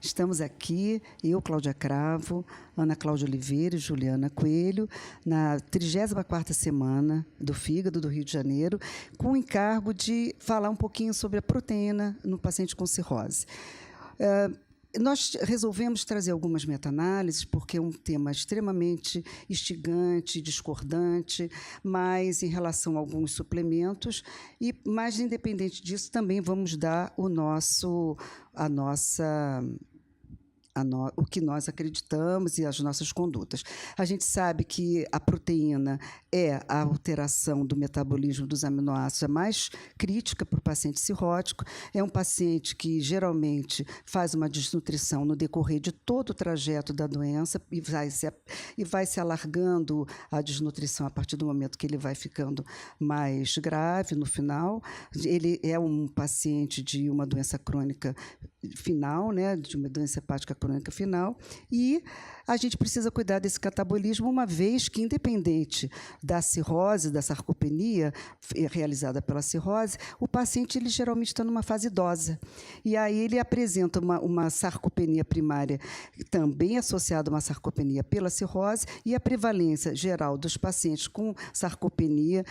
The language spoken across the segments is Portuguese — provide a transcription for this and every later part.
Estamos aqui, eu, Cláudia Cravo, Ana Cláudia Oliveira e Juliana Coelho, na 34ª semana do Fígado do Rio de Janeiro, com o encargo de falar um pouquinho sobre a proteína no paciente com cirrose. Nós resolvemos trazer algumas meta-análises, porque é um tema extremamente instigante, discordante, mas em relação a alguns suplementos, mas, independente disso, também vamos dar o que nós acreditamos e as nossas condutas. A gente sabe que a proteína é a alteração do metabolismo dos aminoácidos mais crítica para o paciente cirrótico. É um paciente que, geralmente, faz uma desnutrição no decorrer de todo o trajeto da doença e vai se alargando a desnutrição a partir do momento que ele vai ficando mais grave no final. Ele é um paciente de uma doença crônica final, né, de uma doença hepática crônica final, e a gente precisa cuidar desse catabolismo, uma vez que, independente da cirrose, da sarcopenia realizada pela cirrose, o paciente ele geralmente está numa fase idosa. E aí ele apresenta uma sarcopenia primária também associada a uma sarcopenia pela cirrose, e a prevalência geral dos pacientes com sarcopenia,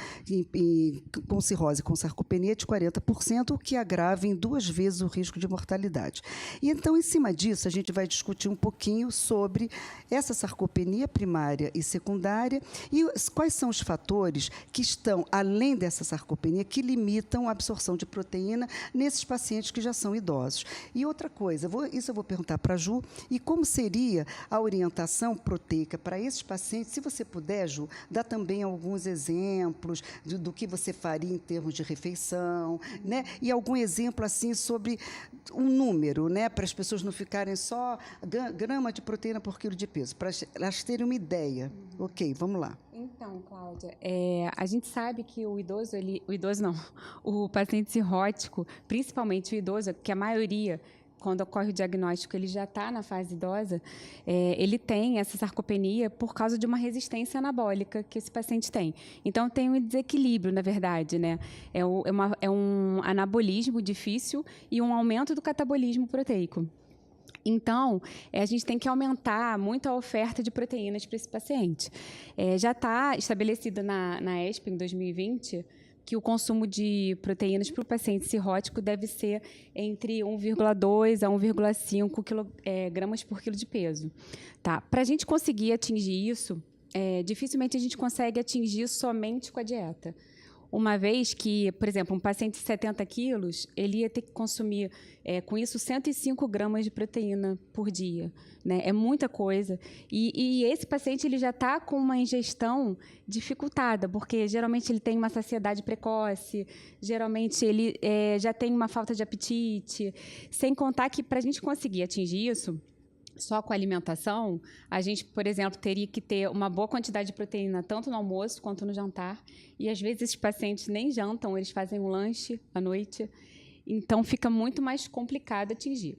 com cirrose com sarcopenia é de 40%, o que agrava em 2 vezes o risco de mortalidade. E então, em cima disso, a gente vai discutir um pouquinho sobre essa sarcopenia primária e secundária e quais são os fatores que estão, além dessa sarcopenia, que limitam a absorção de proteína nesses pacientes que já são idosos. E outra coisa, isso eu vou perguntar para a Ju, e como seria a orientação proteica para esses pacientes? Se você puder, Ju, dá também alguns exemplos do que você faria em termos de refeição, né? E algum exemplo assim sobre um número, né? Para as pessoas não ficarem só grama de proteína por quilo de peso, para elas terem uma ideia. Ok, vamos lá. Então, Cláudia, a gente sabe que o paciente cirrótico, principalmente o idoso, que a maioria, quando ocorre o diagnóstico, ele já está na fase idosa, ele tem essa sarcopenia por causa de uma resistência anabólica que esse paciente tem. Então, tem um desequilíbrio, na verdade, né? É um anabolismo difícil e um aumento do catabolismo proteico. Então, a gente tem que aumentar muito a oferta de proteínas para esse paciente. Já está estabelecido na ESP, em 2020, que o consumo de proteínas para o paciente cirrótico deve ser entre 1,2 a 1,5 gramas por quilo de peso. Tá? Para a gente conseguir atingir isso, dificilmente a gente consegue atingir somente com a dieta. Uma vez que, por exemplo, um paciente de 70 quilos, ele ia ter que consumir, com isso, 105 gramas de proteína por dia, né? É muita coisa. E esse paciente ele já está com uma ingestão dificultada, porque geralmente ele tem uma saciedade precoce, geralmente ele já tem uma falta de apetite. Sem contar que, para a gente conseguir atingir isso, só com a alimentação, a gente, por exemplo, teria que ter uma boa quantidade de proteína, tanto no almoço quanto no jantar. E, às vezes, esses pacientes nem jantam, eles fazem um lanche à noite. Então, fica muito mais complicado atingir.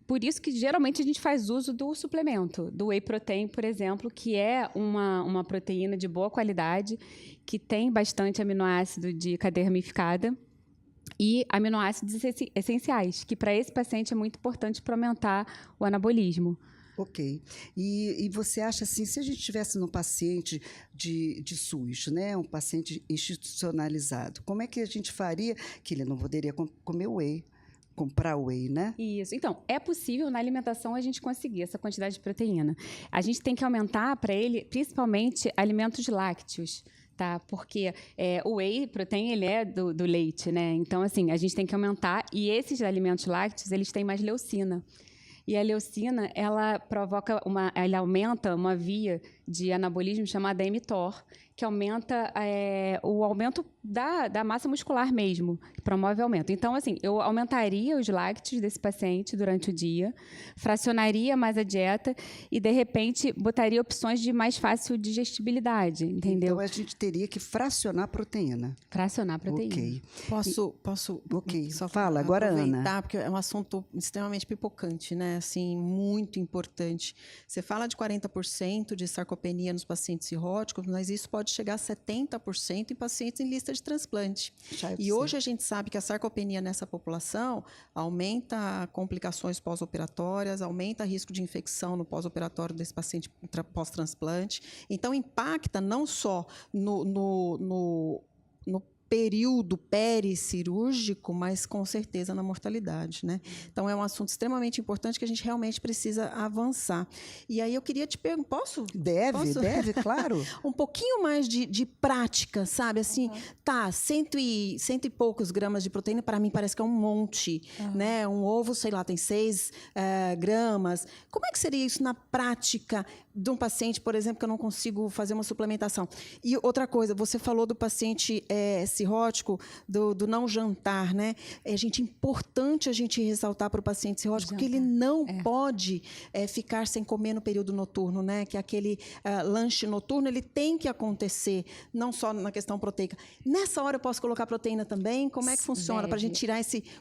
Por isso que, geralmente, a gente faz uso do suplemento, do whey protein, por exemplo, que é uma proteína de boa qualidade, que tem bastante aminoácido de cadeia ramificada, e aminoácidos essenciais, que para esse paciente é muito importante para aumentar o anabolismo. Ok. E você acha assim, se a gente estivesse num paciente de SUS, né, um paciente institucionalizado, como é que a gente faria que ele não poderia comer whey? Comprar whey, né? Isso. Então, é possível na alimentação a gente conseguir essa quantidade de proteína. A gente tem que aumentar para ele, principalmente, alimentos lácteos. Tá? Porque o whey protein ele é do leite, né? Então, assim, a gente tem que aumentar. E esses alimentos lácteos, eles têm mais leucina. E a leucina, ela aumenta uma via de anabolismo chamada mTOR, que aumenta o aumento da massa muscular mesmo, que promove o aumento. Então, assim, eu aumentaria os lácteos desse paciente durante o dia, fracionaria mais a dieta e, de repente, botaria opções de mais fácil digestibilidade, entendeu? Então, a gente teria que fracionar a proteína. Fracionar a proteína. Ok. Posso Ok. só Fala, agora, Ana. Porque é um assunto extremamente pipocante, né? Assim, muito importante. Você fala de 40% de sarcopenia sarcopenia nos pacientes cirróticos, mas isso pode chegar a 70% em pacientes em lista de transplante. E hoje a gente sabe que a sarcopenia nessa população aumenta complicações pós-operatórias, aumenta risco de infecção no pós-operatório desse paciente pós-transplante. Então, impacta não só no período pericirúrgico, mas com certeza na mortalidade, né? Então é um assunto extremamente importante que a gente realmente precisa avançar. E aí eu queria te perguntar, posso? Deve, claro. Um pouquinho mais de prática, sabe? Assim, tá, cento e poucos gramas de proteína, para mim parece que é um monte, né? Um ovo, sei lá, tem 6 gramas. Como é que seria isso na prática de um paciente, por exemplo, que eu não consigo fazer uma suplementação? E outra coisa, você falou do paciente cirrótico, do não jantar, né? É importante a gente ressaltar para o paciente cirrótico que ele não pode ficar sem comer no período noturno, né? Que aquele lanche noturno, ele tem que acontecer, não só na questão proteica. Nessa hora eu posso colocar proteína também? Como é que funciona para a gente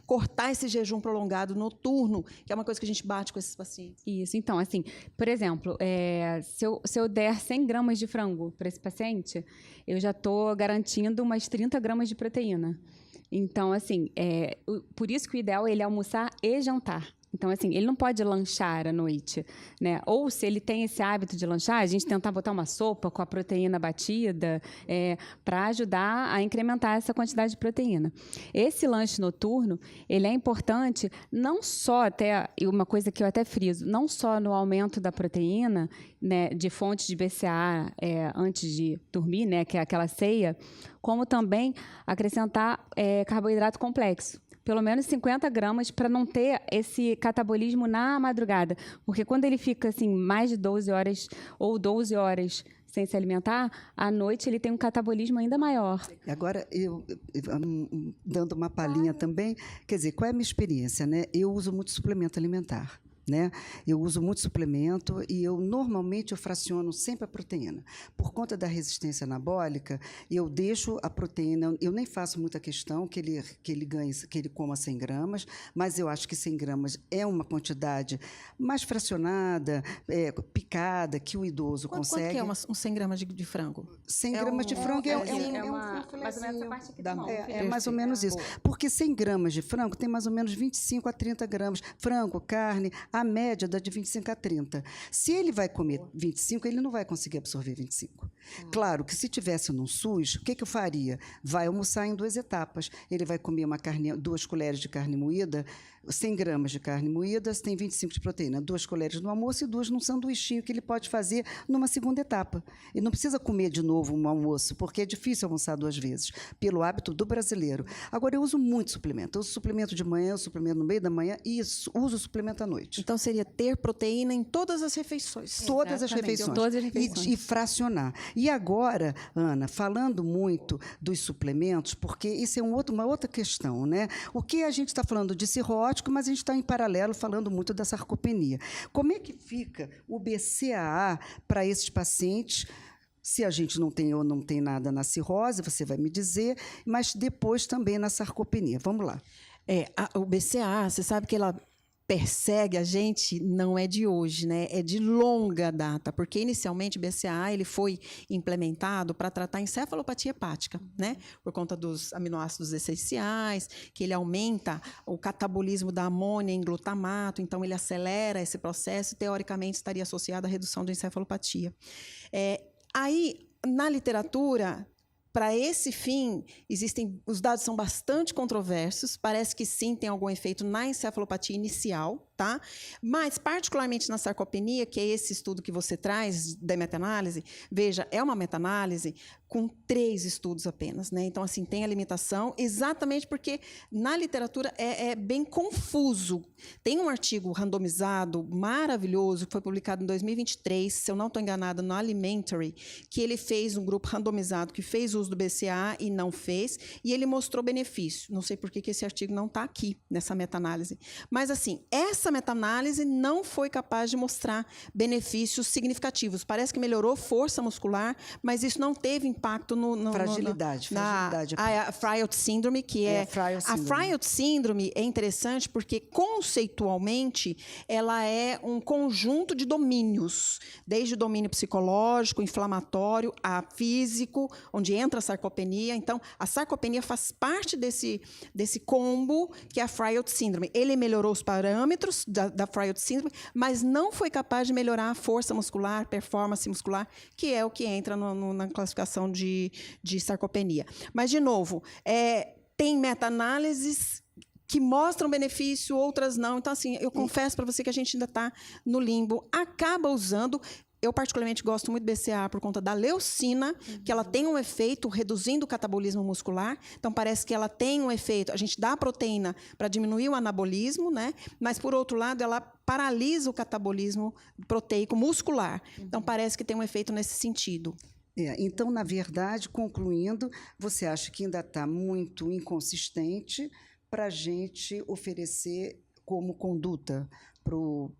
cortar esse jejum prolongado noturno, que é uma coisa que a gente bate com esses pacientes? Isso. Então, assim, por exemplo, se eu der 100 gramas de frango para esse paciente, eu já estou garantindo umas 30 gramas de proteína. Então, assim, por isso que o ideal é ele almoçar e jantar. Então, assim, ele não pode lanchar à noite, né? Ou se ele tem esse hábito de lanchar, a gente tentar botar uma sopa com a proteína batida para ajudar a incrementar essa quantidade de proteína. Esse lanche noturno, ele é importante não só e uma coisa que eu até friso, não só no aumento da proteína, né, de fonte de BCAA antes de dormir, né, que é aquela ceia, como também acrescentar carboidrato complexo. Pelo menos 50 gramas para não ter esse catabolismo na madrugada. Porque quando ele fica assim, mais de 12 horas ou 12 horas sem se alimentar, à noite ele tem um catabolismo ainda maior. Agora, eu dando uma palhinha também, quer dizer, qual é a minha experiência, né? Eu uso muito suplemento alimentar. Né? Eu uso muito suplemento e normalmente eu fraciono sempre a proteína. Por conta da resistência anabólica, eu deixo a proteína, eu nem faço muita questão que ele ganhe, que ele coma 100 gramas, mas eu acho que 100 gramas é uma quantidade mais fracionada, picada, que o idoso consegue. Quanto que é uns 100 gramas de frango? 100 gramas de frango mais ou menos essa parte aqui da mão. É mais ou menos isso. Porque 100 gramas de frango tem mais ou menos 25 a 30 gramas. Frango, carne, a média dá de 25 a 30. Se ele vai comer 25, ele não vai conseguir absorver 25. Claro que se tivesse num SUS, o que eu faria? Vai almoçar em 2 etapas. Ele vai comer 2 colheres de carne moída, 100 gramas de carne moída, tem 25 de proteína. 2 colheres no almoço e 2 num sanduichinho que ele pode fazer numa segunda etapa. Ele não precisa comer de novo um almoço, porque é difícil almoçar 2 vezes, pelo hábito do brasileiro. Agora, eu uso muito suplemento. Eu uso suplemento de manhã, eu uso suplemento no meio da manhã e uso suplemento à noite. Então, seria ter proteína em todas as refeições. Todas as refeições. E fracionar. E agora, Ana, falando muito dos suplementos, porque isso é uma outra questão, né? O que a gente está falando de cirrótico, mas a gente está em paralelo falando muito da sarcopenia. Como é que fica o BCAA para esses pacientes? Se a gente não tem ou não tem nada na cirrose, você vai me dizer, mas depois também na sarcopenia. Vamos lá. O BCAA, você sabe que ela persegue a gente não é de hoje, né? É de longa data, porque inicialmente o BCAA ele foi implementado para tratar encefalopatia hepática, né? Por conta dos aminoácidos essenciais, que ele aumenta o catabolismo da amônia em glutamato, então ele acelera esse processo e teoricamente estaria associado à redução da encefalopatia. Aí, na literatura, para esse fim, os dados são bastante controversos, parece que sim, tem algum efeito na encefalopatia inicial, tá? Mas, particularmente na sarcopenia, que é esse estudo que você traz da meta-análise, veja, é uma meta-análise com 3 estudos apenas, né? Então, assim, tem a limitação, exatamente porque na literatura é bem confuso. Tem um artigo randomizado maravilhoso, que foi publicado em 2023, se eu não estou enganada, no Alimentary, que ele fez um grupo randomizado que fez uso do BCAA e não fez, e ele mostrou benefício. Não sei por que esse artigo não está aqui, nessa meta-análise. Mas, assim, essa essa meta-análise não foi capaz de mostrar benefícios significativos. Parece que melhorou força muscular, mas isso não teve impacto Fragilidade. A Freyot Syndrome, que é... A Freyot Syndrome é interessante porque, conceitualmente, ela é um conjunto de domínios, desde o domínio psicológico, inflamatório, a físico, onde entra a sarcopenia. Então, a sarcopenia faz parte desse combo que é a Freyot Syndrome. Ele melhorou os parâmetros da Freyot Syndrome, mas não foi capaz de melhorar a força muscular, performance muscular, que é o que entra na classificação de sarcopenia. Mas, de novo, tem meta-análises que mostram benefício, outras não. Então, assim, eu confesso para você que a gente ainda está no limbo. Acaba usando... Eu, particularmente, gosto muito do BCA por conta da leucina, que ela tem um efeito reduzindo o catabolismo muscular. Então, parece que ela tem um efeito... A gente dá a proteína para diminuir o anabolismo, né? Mas, por outro lado, ela paralisa o catabolismo proteico muscular. Então, parece que tem um efeito nesse sentido. Então, na verdade, concluindo, você acha que ainda está muito inconsistente para a gente oferecer como conduta para o...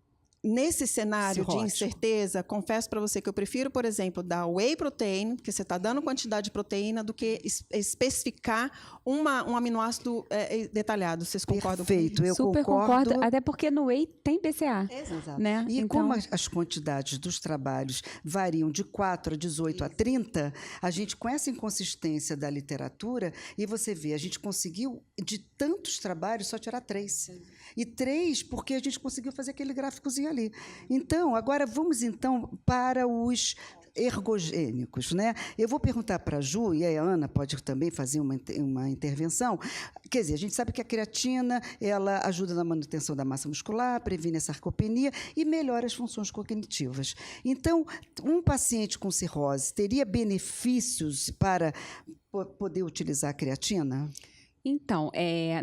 Nesse cenário cirrótico. De incerteza, confesso para você que eu prefiro, por exemplo, dar whey protein, porque você está dando quantidade de proteína, do que especificar um aminoácido detalhado. Vocês concordam Perfeito, comigo? eu Super concordo, até porque no whey tem BCA. Exato. Né? E então... como as quantidades dos trabalhos variam de 4 a 18 a 30, a gente, com essa inconsistência da literatura, e você vê, a gente conseguiu, de tantos trabalhos, só tirar 3. E 3 porque a gente conseguiu fazer aquele gráficozinho ali. Então, agora vamos para os ergogênicos, né? Eu vou perguntar para a Ju, e a Ana pode também fazer uma intervenção. Quer dizer, a gente sabe que a creatina ela ajuda na manutenção da massa muscular, previne a sarcopenia e melhora as funções cognitivas. Então, um paciente com cirrose teria benefícios para poder utilizar a creatina? Então,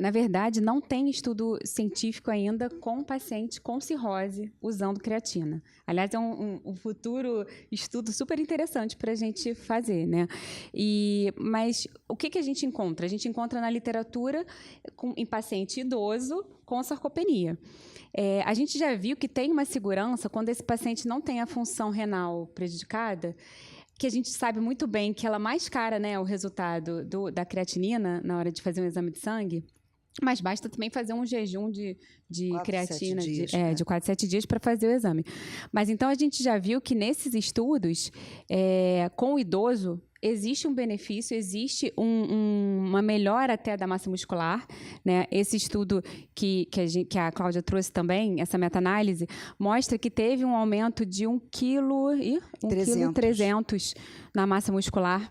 na verdade, não tem estudo científico ainda com paciente com cirrose usando creatina. Aliás, é um futuro estudo super interessante para a gente fazer, né? Mas o que a gente encontra? A gente encontra na literatura em paciente idoso com sarcopenia. A gente já viu que tem uma segurança quando esse paciente não tem a função renal prejudicada, que a gente sabe muito bem que ela é mais cara, né, o resultado da creatinina na hora de fazer um exame de sangue, mas basta também fazer um jejum de creatina de 4 a 7 dias para fazer o exame. Mas então a gente já viu que nesses estudos, com o idoso, existe um benefício, existe uma melhora até da massa muscular, né? Esse estudo que a Cláudia trouxe também, essa meta-análise, mostra que teve um aumento de 1,3 kg na massa muscular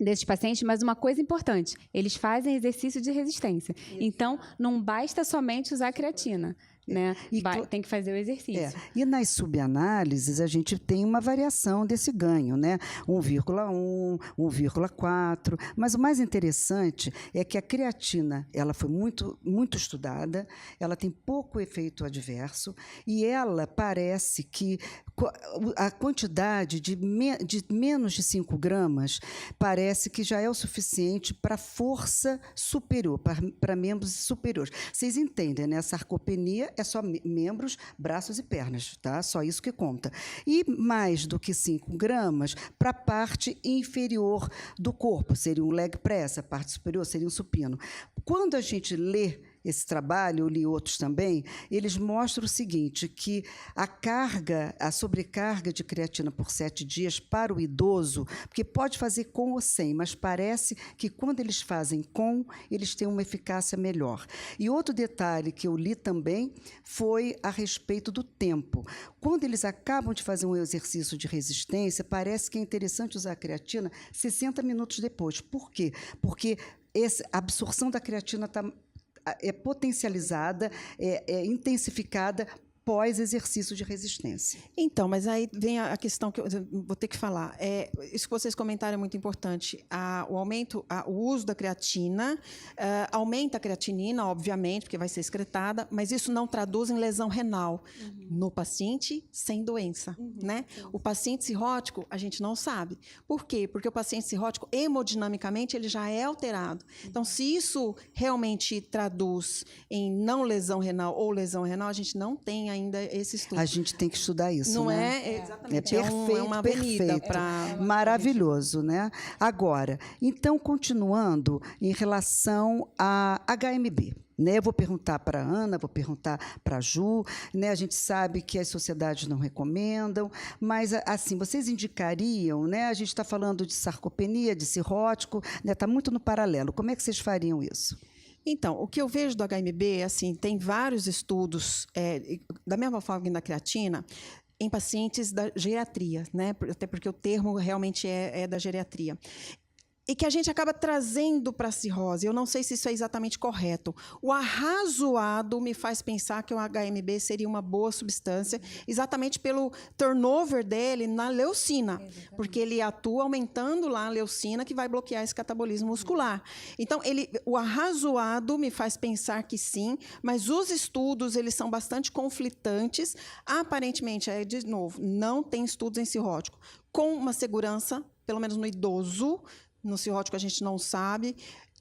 desses pacientes, mas uma coisa importante, eles fazem exercício de resistência. Então, não basta somente usar creatina, né? Tem que fazer o exercício. E nas subanálises, a gente tem uma variação desse ganho, né? 1,1, 1,4. Mas o mais interessante é que a creatina ela foi muito, muito estudada, ela tem pouco efeito adverso e ela parece que a quantidade de menos de 5 gramas parece que já é o suficiente para força superior, para membros superiores. Vocês entendem, né? A sarcopenia é só membros, braços e pernas, tá? Só isso que conta. E mais do que 5 gramas para a parte inferior do corpo, seria um leg press, a parte superior seria um supino. Quando a gente lê esse trabalho, eu li outros também, eles mostram o seguinte, que a sobrecarga de creatina por 7 dias para o idoso, porque pode fazer com ou sem, mas parece que quando eles fazem com, eles têm uma eficácia melhor. E outro detalhe que eu li também foi a respeito do tempo. Quando eles acabam de fazer um exercício de resistência, parece que é interessante usar a creatina 60 minutos depois. Por quê? Porque a absorção da creatina é potencializada, é intensificada pós-exercício de resistência. Então, mas aí vem a questão que eu vou ter que falar. Isso que vocês comentaram é muito importante. O uso da creatina aumenta a creatinina, obviamente, porque vai ser excretada, mas isso não traduz em lesão renal no paciente sem doença. Né? O paciente cirrótico, a gente não sabe. Por quê? Porque o paciente cirrótico, hemodinamicamente, ele já é alterado. Então, se isso realmente traduz em não lesão renal ou lesão renal, a gente não tem ainda esse estudo. A gente tem que estudar isso, não né? É? Exatamente. É perfeito, é uma avenida perfeito. Maravilhoso, né? Agora, então, continuando em relação a HMB. Né, eu vou perguntar para a Ana, vou perguntar para a Ju. Né, a gente sabe que as sociedades não recomendam, mas, assim, vocês indicariam, né, a gente está falando de sarcopenia, de cirrótico, está muito no paralelo. Como é que vocês fariam isso? Então, o que eu vejo do HMB, assim, tem vários estudos, da mesma forma que na creatina, em pacientes da geriatria, né? Até porque o termo realmente é da geriatria. E que a gente acaba trazendo para a cirrose. Eu não sei se isso é exatamente correto. O arrazoado me faz pensar que o HMB seria uma boa substância, exatamente pelo turnover dele na leucina, porque ele atua aumentando lá a leucina, que vai bloquear esse catabolismo muscular. Então, o arrazoado me faz pensar que sim, mas os estudos eles são bastante conflitantes. Aparentemente, de novo, não tem estudos em cirrótico com uma segurança, pelo menos no idoso. No cirrótico a gente não sabe.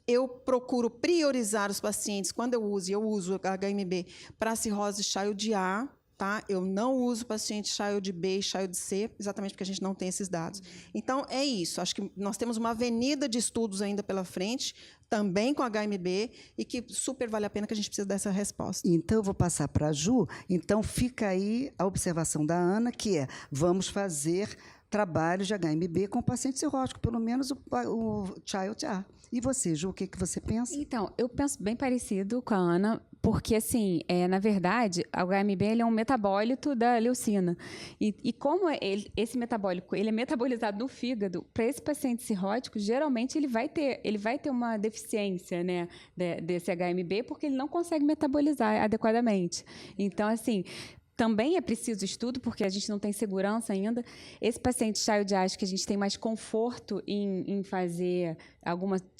Eu procuro priorizar os pacientes, quando eu uso HMB para cirrose child A, tá? Eu não uso paciente child B e child C, exatamente porque a gente não tem esses dados. Então, é isso. Acho que nós temos uma avenida de estudos ainda pela frente, também com HMB, e que super vale a pena, que a gente precisa dessa resposta. Então, eu vou passar para a Ju. Então, fica aí a observação da Ana, que é: vamos fazer trabalhos de HMB com paciente cirrótico, pelo menos o Child A. E você, Ju, o que você pensa? Então, eu penso bem parecido com a Ana, porque, assim, na verdade, o HMB ele é um metabólito da leucina. E como esse metabólico ele é metabolizado no fígado, para esse paciente cirrótico, geralmente ele vai ter uma deficiência, né, desse HMB, porque ele não consegue metabolizar adequadamente. Então, assim, também é preciso estudo, porque a gente não tem segurança ainda. Esse paciente child A, acho que a gente tem mais conforto em fazer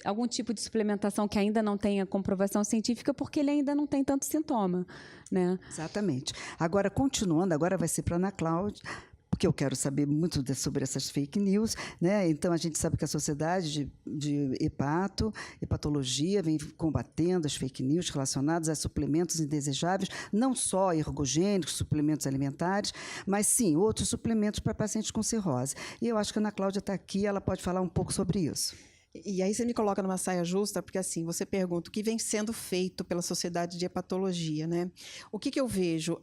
algum tipo de suplementação que ainda não tenha comprovação científica, porque ele ainda não tem tanto sintoma, né? Exatamente. Agora, continuando, agora vai ser para a Ana Cláudia, porque eu quero saber muito sobre essas fake news, né? Então, a gente sabe que a Sociedade de Hepatologia, vem combatendo as fake news relacionadas a suplementos indesejáveis, não só ergogênicos, suplementos alimentares, mas, sim, outros suplementos para pacientes com cirrose. E eu acho que a Ana Cláudia está aqui, ela pode falar um pouco sobre isso. E aí você me coloca numa saia justa, porque assim, você pergunta o que vem sendo feito pela Sociedade de Hepatologia, né? O que eu vejo?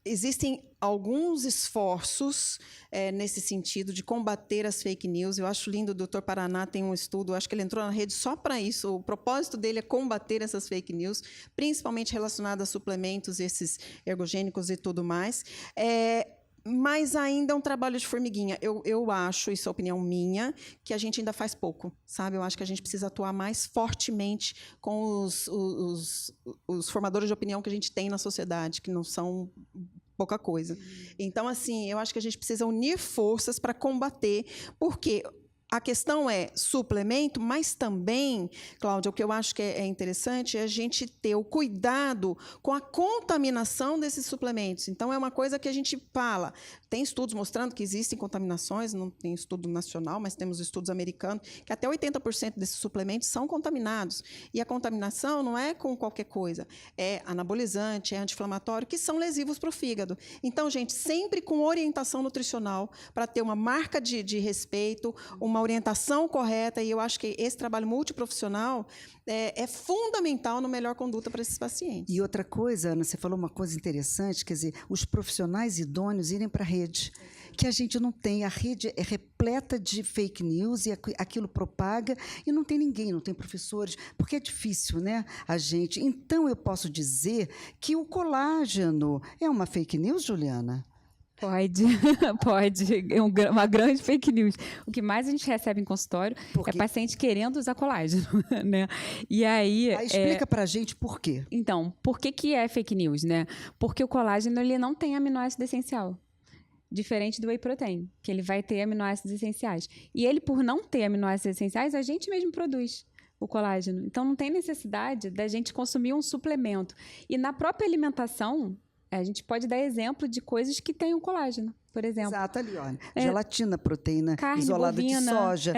Existem alguns esforços nesse sentido de combater as fake news. Eu acho lindo, o Dr. Paraná tem um estudo, acho que ele entrou na rede só para isso. O propósito dele é combater essas fake news, principalmente relacionadas a suplementos, esses ergogênicos e tudo mais. Mas ainda é um trabalho de formiguinha. Eu acho, isso é opinião minha, que a gente ainda faz pouco, sabe? Eu acho que a gente precisa atuar mais fortemente com os formadores de opinião que a gente tem na sociedade, que não são pouca coisa. Então, assim, eu acho que a gente precisa unir forças para combater, porque a questão é suplemento, mas também, Cláudia, o que eu acho que é interessante é a gente ter o cuidado com a contaminação desses suplementos. Então, é uma coisa que a gente fala. Tem estudos mostrando que existem contaminações, não tem estudo nacional, mas temos estudos americanos, que até 80% desses suplementos são contaminados. E a contaminação não é com qualquer coisa, é anabolizante, é anti-inflamatório, que são lesivos para o fígado. Então, gente, sempre com orientação nutricional, para ter uma marca de respeito, uma orientação correta, e eu acho que esse trabalho multiprofissional é fundamental no melhor conduta para esses pacientes. E outra coisa, Ana, você falou uma coisa interessante, quer dizer, os profissionais idôneos irem para a rede, que a gente não tem. A rede é repleta de fake news e aquilo propaga e não tem ninguém, não tem professores, porque é difícil, né, a gente. Então, eu posso dizer que o colágeno é uma fake news, Juliana? Pode, pode. É uma grande fake news. O que mais a gente recebe em consultório é paciente querendo usar colágeno, né? E aí... explica pra gente por quê. Então, por que é fake news, né? Porque o colágeno, ele não tem aminoácido essencial. Diferente do whey protein, que ele vai ter aminoácidos essenciais. E ele, por não ter aminoácidos essenciais, a gente mesmo produz o colágeno. Então, não tem necessidade da gente consumir um suplemento. E na própria alimentação, a gente pode dar exemplo de coisas que têm o colágeno, por exemplo. Exato, ali, olha. Gelatina, proteína carne, isolada bovina, de soja,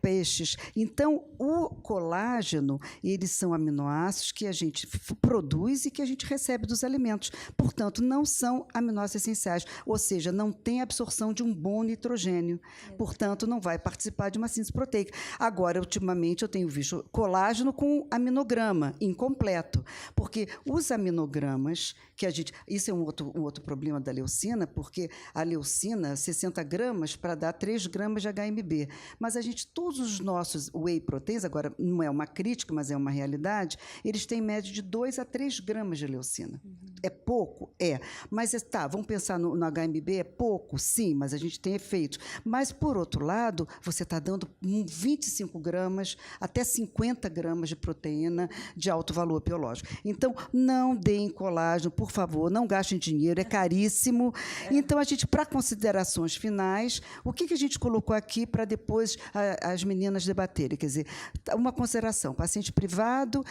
peixes. Então, o colágeno, eles são aminoácidos que a gente produz e que a gente recebe dos alimentos. Portanto, não são aminoácidos essenciais, ou seja, não tem absorção de um bom nitrogênio. Portanto, não vai participar de uma síntese proteica. Agora, ultimamente, eu tenho visto colágeno com aminograma incompleto, porque os aminogramas que a gente... Isso é um outro problema da leucina, porque a leucina, 60 gramas para dar 3 gramas de HMB. Mas a gente, todos os nossos whey proteins, agora não é uma crítica, mas é uma realidade, eles têm média de 2 a 3 gramas de leucina. É pouco? É. Mas, vamos pensar no HMB, é pouco? Sim, mas a gente tem efeitos. Mas, por outro lado, você está dando 25 gramas até 50 gramas de proteína de alto valor biológico. Então, não deem colágeno, por favor, não gastem dinheiro, é caríssimo. Então, a gente, para considerações finais, o que a gente colocou aqui para depois as meninas debaterem? Quer dizer, uma consideração, paciente privado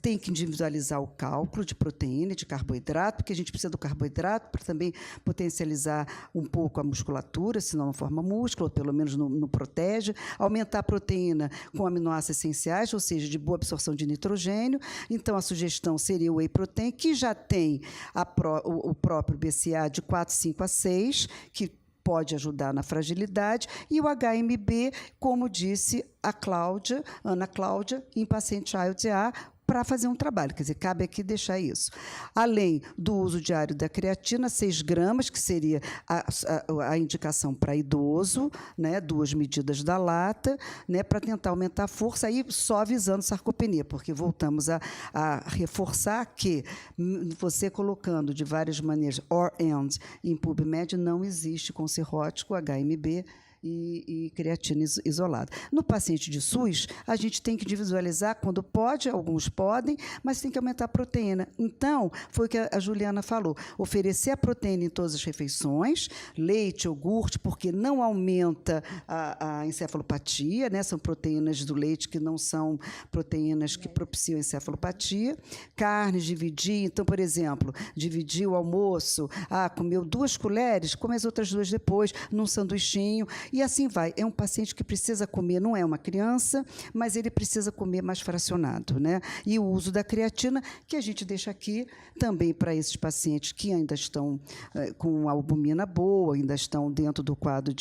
tem que individualizar o cálculo de proteína e de carboidrato, porque a gente precisa do carboidrato para também potencializar um pouco a musculatura, senão não forma músculo, ou pelo menos não protege, aumentar a proteína com aminoácidos essenciais, ou seja, de boa absorção de nitrogênio. Então, a sugestão seria o whey protein, que já tem o próprio BCA de 4, 5 a 6, que pode ajudar na fragilidade, e o HMB, como disse a Ana Cláudia, em paciente ILTA, para fazer um trabalho. Quer dizer, cabe aqui deixar isso. Além do uso diário da creatina, 6 gramas, que seria a indicação para idoso, né, 2 medidas da lata, né, para tentar aumentar a força, aí só visando sarcopenia, porque voltamos a reforçar que você colocando de várias maneiras, or and, em PubMed, não existe com cirrótico, HMB, e creatina isolada. No paciente de SUS, a gente tem que individualizar quando pode, alguns podem, mas tem que aumentar a proteína. Então, foi o que a Juliana falou, oferecer a proteína em todas as refeições, leite, iogurte, porque não aumenta a encefalopatia, né? São proteínas do leite que não são proteínas que propiciam encefalopatia. Carnes, dividir, então, por exemplo, dividir o almoço, comeu 2 colheres, come as outras 2 depois, num sanduichinho, e assim vai. É um paciente que precisa comer, não é uma criança, mas ele precisa comer mais fracionado, né? E o uso da creatina, que a gente deixa aqui também para esses pacientes que ainda estão com albumina boa, ainda estão dentro do quadro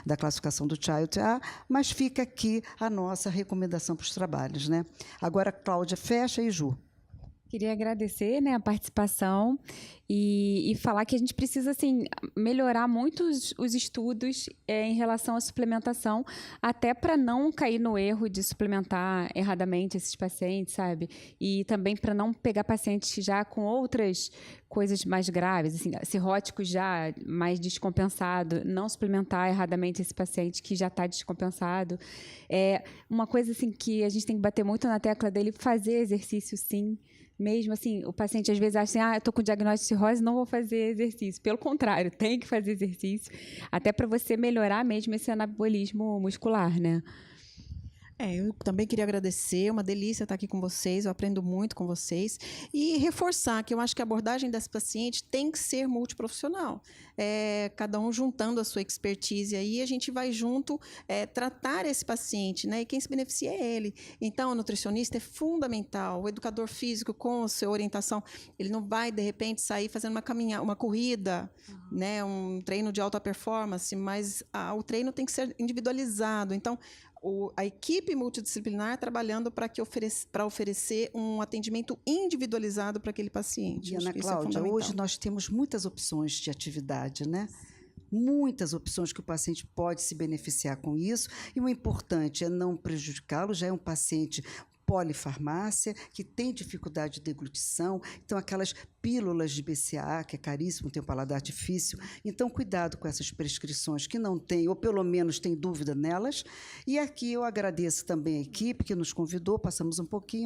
da classificação do Child-A, mas fica aqui a nossa recomendação para os trabalhos, né? Agora, Cláudia, fecha e Ju. Queria agradecer, né, a participação e falar que a gente precisa assim, melhorar muito os estudos em relação à suplementação, até para não cair no erro de suplementar erradamente esses pacientes, sabe? E também para não pegar pacientes já com outras coisas mais graves, assim, cirróticos já mais descompensado, não suplementar erradamente esse paciente que já está descompensado. Uma coisa assim que a gente tem que bater muito na tecla dele, fazer exercício sim. Mesmo assim, o paciente às vezes acha assim, eu estou com diagnóstico de cirrose, não vou fazer exercício. Pelo contrário, tem que fazer exercício, até para você melhorar mesmo esse anabolismo muscular, né? Eu também queria agradecer, uma delícia estar aqui com vocês, eu aprendo muito com vocês. E reforçar que eu acho que a abordagem desse paciente tem que ser multiprofissional. Cada um juntando a sua expertise aí, a gente vai junto tratar esse paciente, né? E quem se beneficia é ele. Então, o nutricionista é fundamental, o educador físico com a sua orientação, ele não vai, de repente, sair fazendo uma caminhada, uma corrida, né? Um treino de alta performance, mas o treino tem que ser individualizado. Então, a equipe multidisciplinar trabalhando para oferecer um atendimento individualizado para aquele paciente. E, Ana Cláudia, hoje nós temos muitas opções de atividade, né? Muitas opções que o paciente pode se beneficiar com isso, e o importante é não prejudicá-lo, já é um paciente polifarmácia, que tem dificuldade de deglutição, então aquelas pílulas de BCA, que é caríssimo, tem um paladar difícil. Então, cuidado com essas prescrições que não tem, ou pelo menos tem dúvida nelas. E aqui eu agradeço também a equipe que nos convidou, passamos um pouquinho,